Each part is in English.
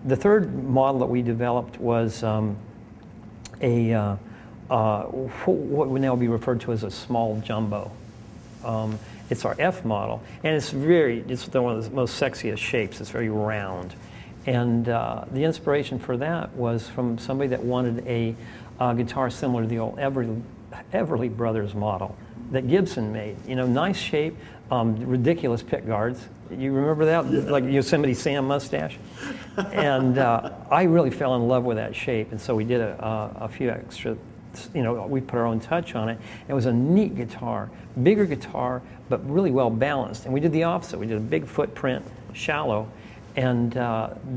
The third model that we developed was what would now be referred to as a small jumbo. It's our F model, and it's one of the most sexiest shapes. It's very round. And the inspiration for that was from somebody that wanted a guitar similar to the old Everly Brothers model that Gibson made. You know, nice shape, ridiculous pick guards. You remember that? Like Yosemite Sam mustache? And I really fell in love with that shape, and so we did a few extra, we put our own touch on it. It was a neat guitar, bigger guitar, but really well balanced. And we did the opposite. We did a big footprint, shallow. And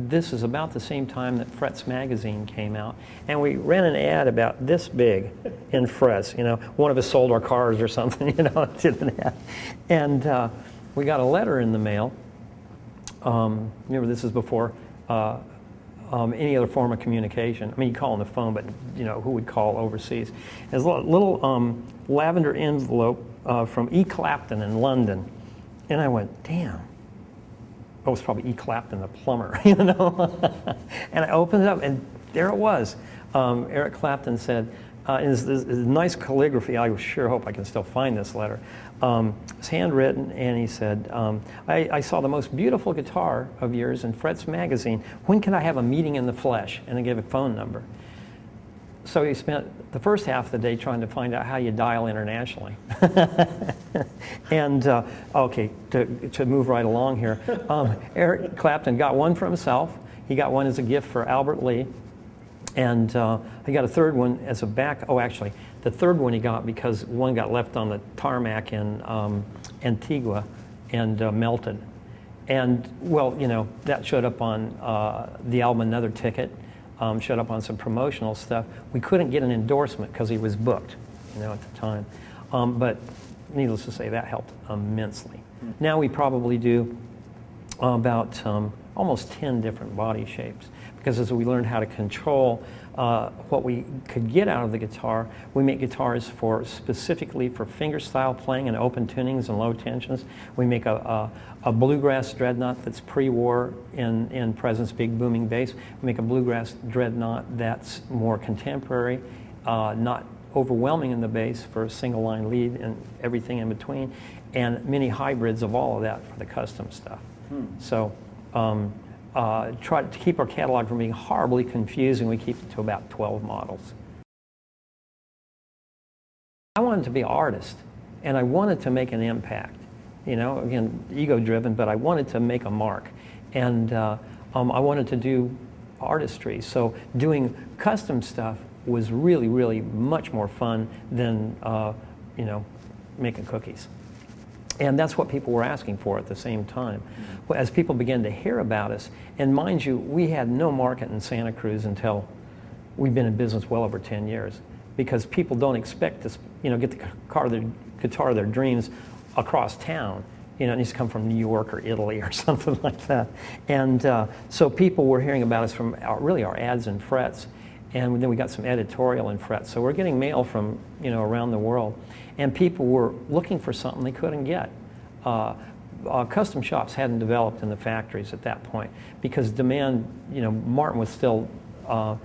this is about the same time that Frets magazine came out. And we ran an ad about this big in Frets. One of us sold our cars or something, did an ad. And we got a letter in the mail. Remember, this is before any other form of communication. I mean, you call on the phone, but who would call overseas? There's a little lavender envelope from E. Clapton in London. And I went, damn. It was probably E. Clapton, the plumber, And I opened it up, and there it was. Eric Clapton said, this nice calligraphy. I sure hope I can still find this letter. It's handwritten, and he said, I saw the most beautiful guitar of yours in Frets magazine. When can I have a meeting in the flesh? And I gave a phone number. So he spent the first half of the day trying to find out how you dial internationally. And, okay, to move right along here, Eric Clapton got one for himself. He got one as a gift for Albert Lee. And he got a third one as a actually, the third one he got because one got left on the tarmac in Antigua and melted. And, well, that showed up on the album Another Ticket. Showed up on some promotional stuff. We couldn't get an endorsement because he was booked, at the time. But needless to say, that helped immensely. Now we probably do about almost 10 different body shapes because as we learned how to control what we could get out of the guitar, we make guitars specifically for fingerstyle playing and open tunings and low tensions. We make a bluegrass dreadnought that's pre-war in Presence, big booming bass. We make a bluegrass dreadnought that's more contemporary, not overwhelming in the bass for a single line lead and everything in between, and many hybrids of all of that for the custom stuff. So try to keep our catalog from being horribly confusing. We keep it to about 12 models. I wanted to be an artist, and I wanted to make an impact. Again, ego-driven, but I wanted to make a mark. And I wanted to do artistry. So doing custom stuff was really, really much more fun than, making cookies. And that's what people were asking for at the same time. As people began to hear about us, and mind you, we had no market in Santa Cruz until we've been in business well over 10 years, because people don't expect to, get the guitar of their dreams across town. It needs to come from New York or Italy or something like that. And so people were hearing about us from our ads in Frets, and then we got some editorial in Frets. So we're getting mail from around the world, and people were looking for something they couldn't get. Custom shops hadn't developed in the factories at that point because demand. Martin was still all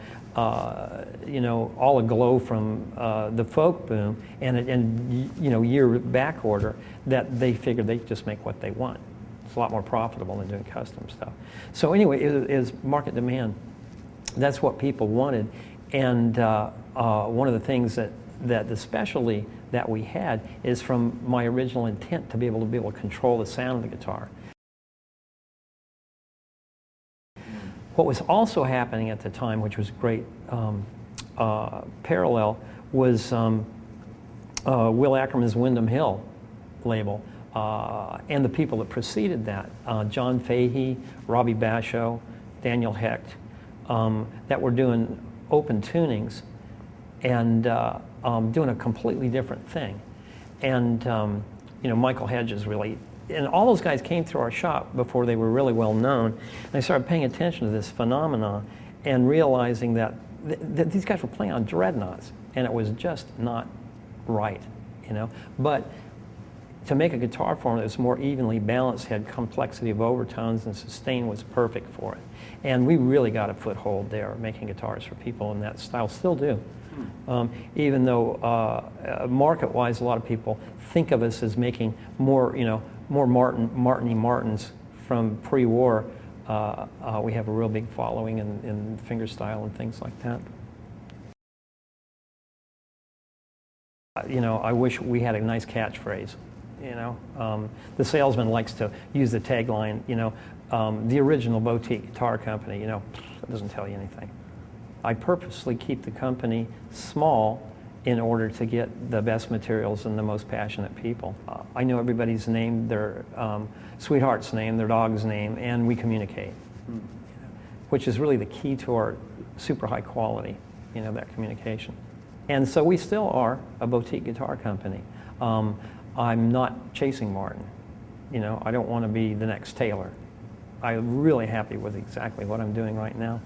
aglow from the folk boom and year back order, that they figured they'd just make what they want. It's a lot more profitable than doing custom stuff. So anyway, it is market demand. That's what people wanted. And one of the things that the specialty that we had is from my original intent to be able to control the sound of the guitar. What was also happening at the time, which was a great parallel, was Will Ackerman's Windham Hill label and the people that preceded that, John Fahey, Robbie Basho, Daniel Hecht, that were doing open tunings and doing a completely different thing. And Michael Hedges really, and all those guys came through our shop before they were really well known. And I started paying attention to this phenomenon and realizing that these guys were playing on dreadnoughts, and it was just not right, But to make a guitar form that was more evenly balanced, had complexity of overtones, and sustain was perfect for it. And we really got a foothold there, making guitars for people in that style, still do. Even though market-wise, a lot of people think of us as making more, more Martini Martins from pre-war. We have a real big following in fingerstyle and things like that. I wish we had a nice catchphrase. The salesman likes to use the tagline, the original boutique guitar company, that doesn't tell you anything. I purposely keep the company small in order to get the best materials and the most passionate people. I know everybody's name, their sweetheart's name, their dog's name, and we communicate, which is really the key to our super high quality, that communication. And so we still are a boutique guitar company. I'm not chasing Martin. I don't want to be the next Taylor. I'm really happy with exactly what I'm doing right now.